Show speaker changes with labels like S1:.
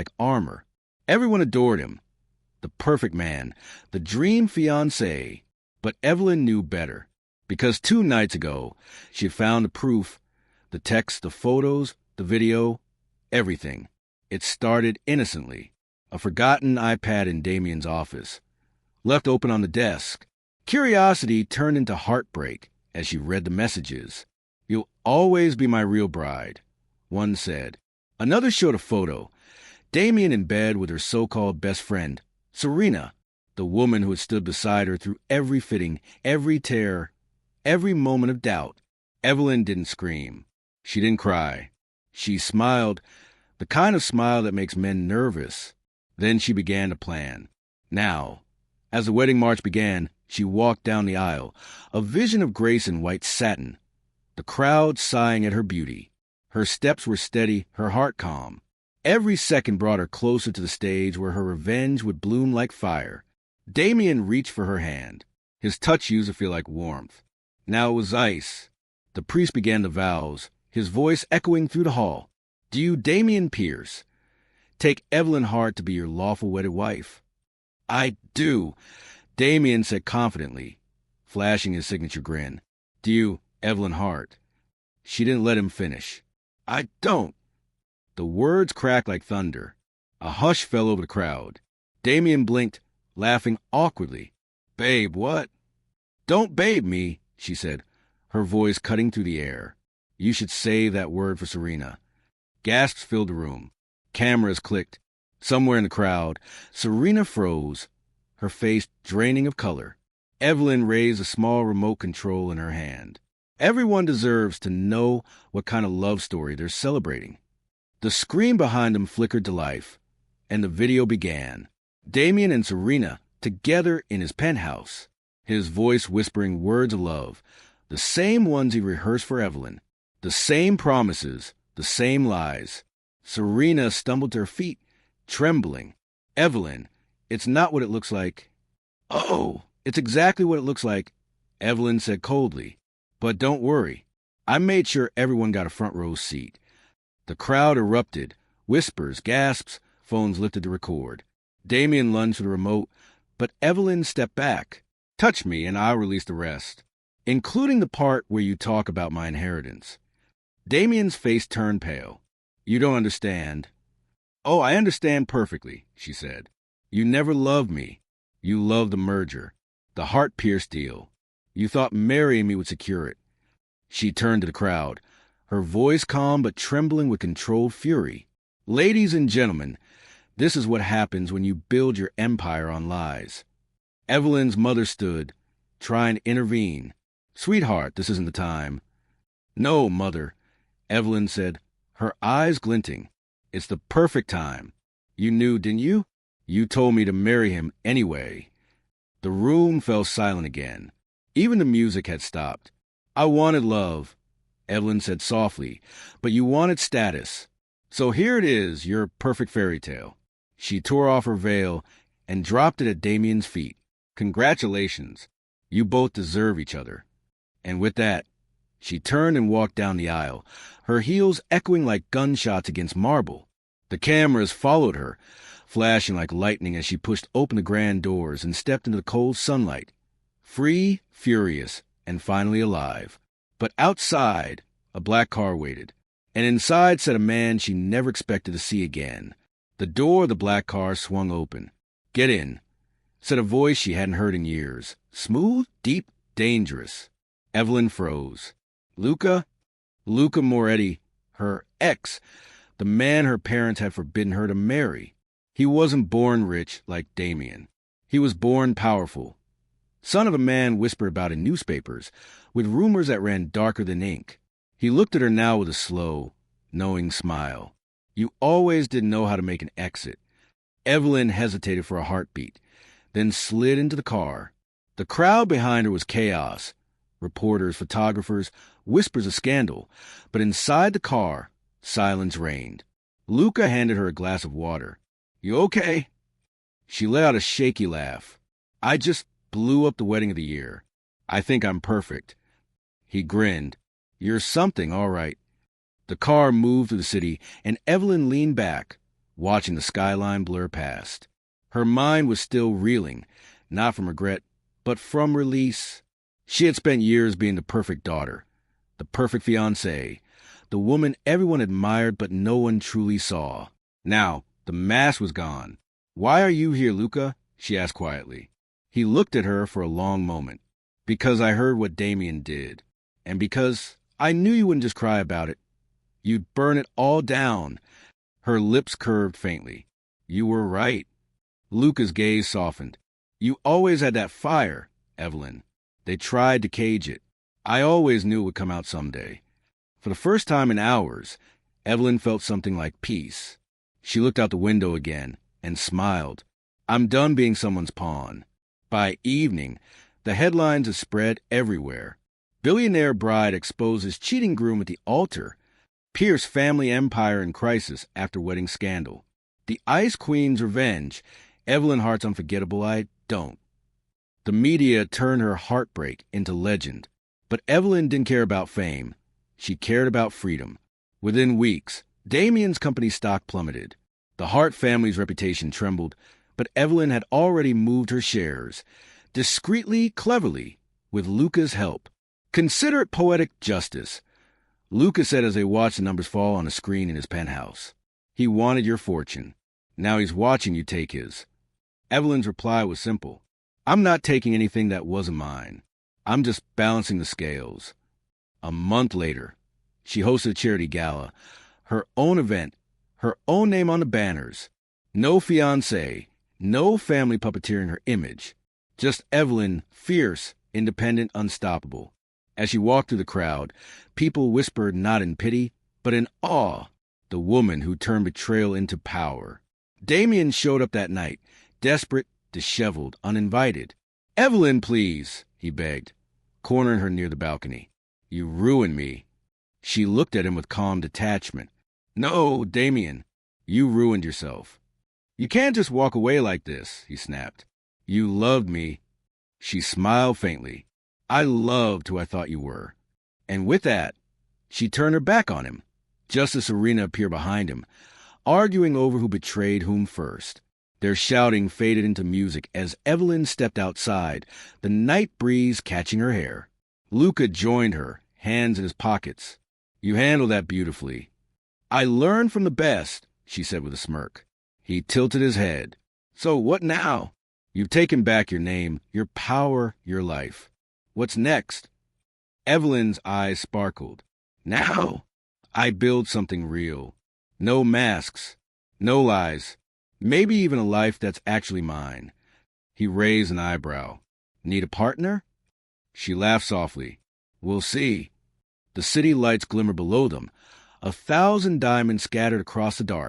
S1: like armor. Everyone adored him. The perfect man, the dream fiancé. But Evelyn knew better, because 2 nights ago, she had found the proof, the text, the photos, the video, everything. It started innocently. A forgotten iPad in Damien's office, left open on the desk. Curiosity turned into heartbreak as she read the messages. "You'll always be my real bride," one said. Another showed a photo. Damien in bed with her so-called best friend, Serena, the woman who had stood beside her through every fitting, every tear, every moment of doubt. Evelyn didn't scream. She didn't cry. She smiled, the kind of smile that makes men nervous. Then she began to plan. Now, as the wedding march began, she walked down the aisle, a vision of grace in white satin, the crowd sighing at her beauty. Her steps were steady, her heart calm. Every second brought her closer to the stage where her revenge would bloom like fire. Damien reached for her hand. His touch used to feel like warmth. Now it was ice. The priest began the vows, his voice echoing through the hall. "Do you, Damien Pierce, take Evelyn Hart to be your lawful wedded wife?" "I do," Damien said confidently, flashing his signature grin. "Do you, Evelyn Hart?" She didn't let him finish. "I don't." The words cracked like thunder. A hush fell over the crowd. Damien blinked, laughing awkwardly. "Babe, what?" "Don't babe me," she said, her voice cutting through the air. "You should save that word for Serena." Gasps filled the room. Cameras clicked. Somewhere in the crowd, Serena froze, her face draining of color. Evelyn raised a small remote control in her hand. Everyone deserves to know what kind of love story they're celebrating. The screen behind them flickered to life, and the video began. Damien and Serena together in his penthouse, his voice whispering words of love, the same ones he rehearsed for Evelyn, the same promises, the same lies. Serena stumbled to her feet, trembling. "Evelyn, it's not what it looks like." "Oh, it's exactly what it looks like," Evelyn said coldly. "But don't worry. I made sure everyone got a front row seat." The crowd erupted. Whispers, gasps, phones lifted to record. Damien lunged for the remote, but Evelyn stepped back. "Touch me and I'll release the rest, including the part where you talk about my inheritance." Damien's face turned pale. "You don't understand." "Oh, I understand perfectly," she said. "You never loved me. You loved the merger, the heart-pierced deal. You thought marrying me would secure it." She turned to the crowd, her voice calm but trembling with controlled fury. "Ladies and gentlemen, this is what happens when you build your empire on lies." Evelyn's mother stood, trying to intervene. "Sweetheart, this isn't the time." "No, Mother," Evelyn said, her eyes glinting. "It's the perfect time. You knew, didn't you? You told me to marry him anyway." The room fell silent again. Even the music had stopped. "I wanted love," Evelyn said softly, "but you wanted status. So here it is, your perfect fairy tale." She tore off her veil and dropped it at Damien's feet. "Congratulations. You both deserve each other." And with that, she turned and walked down the aisle, her heels echoing like gunshots against marble. The cameras followed her, flashing like lightning as she pushed open the grand doors and stepped into the cold sunlight. Free, furious, and finally alive. But outside, a black car waited, and inside sat a man she never expected to see again. The door of the black car swung open. "Get in," said a voice she hadn't heard in years. Smooth, deep, dangerous. Evelyn froze. Luca Moretti, her ex, the man her parents had forbidden her to marry. He wasn't born rich like Damien. He was born powerful. Son of a man whispered about in newspapers, with rumors that ran darker than ink. He looked at her now with a slow, knowing smile. "You always didn't know how to make an exit." Evelyn hesitated for a heartbeat, then slid into the car. The crowd behind her was chaos. Reporters, photographers, whispers of scandal. But inside the car, silence reigned. Luca handed her a glass of water. "You okay?" She let out a shaky laugh. "I just blew up the wedding of the year. I think I'm perfect." He grinned. "You're something, all right." The car moved through the city, and Evelyn leaned back, watching the skyline blur past. Her mind was still reeling, not from regret, but from release. She had spent years being the perfect daughter, the perfect fiancé, the woman everyone admired but no one truly saw. Now, the mask was gone. "Why are you here, Luca?" she asked quietly. He looked at her for a long moment. "Because I heard what Damien did. And because I knew you wouldn't just cry about it. You'd burn it all down." Her lips curved faintly. "You were right." Luca's gaze softened. "You always had that fire, Evelyn. They tried to cage it. I always knew it would come out someday." For the first time in hours, Evelyn felt something like peace. She looked out the window again and smiled. "I'm done being someone's pawn." By evening, the headlines had spread everywhere. Billionaire bride exposes cheating groom at the altar. Pierce family empire in crisis after wedding scandal. The Ice Queen's revenge. Evelyn Hart's unforgettable I don't. The media turned her heartbreak into legend. But Evelyn didn't care about fame. She cared about freedom. Within weeks, Damien's company stock plummeted. The Hart family's reputation trembled, but Evelyn had already moved her shares. Discreetly, cleverly, with Luca's help. "Consider it poetic justice," Luca said as they watched the numbers fall on a screen in his penthouse. "He wanted your fortune. Now he's watching you take his." Evelyn's reply was simple. "I'm not taking anything that wasn't mine. I'm just balancing the scales." A month later, she hosted a charity gala. Her own event, her own name on the banners. No fiancé, no family puppeteering her image. Just Evelyn, fierce, independent, unstoppable. As she walked through the crowd, people whispered not in pity, but in awe, the woman who turned betrayal into power. Damien showed up that night, desperate, disheveled, uninvited. "Evelyn, please," he begged, cornering her near the balcony. "You ruined me." She looked at him with calm detachment. "No, Damien, you ruined yourself." "You can't just walk away like this," he snapped. "You loved me." She smiled faintly. "I loved who I thought you were." And with that, she turned her back on him, just as Serena appeared behind him, arguing over who betrayed whom first. Their shouting faded into music as Evelyn stepped outside, the night breeze catching her hair. Luca joined her, hands in his pockets. "You handled that beautifully." "I learned from the best," she said with a smirk. He tilted his head. "So what now?" "You've taken back your name, your power, your life. What's next?" Evelyn's eyes sparkled. "Now, I build something real. No masks, no lies, maybe even a life that's actually mine." He raised an eyebrow. "Need a partner?" She laughed softly. "We'll see." The city lights glimmered below them, 1,000 diamonds scattered across the dark.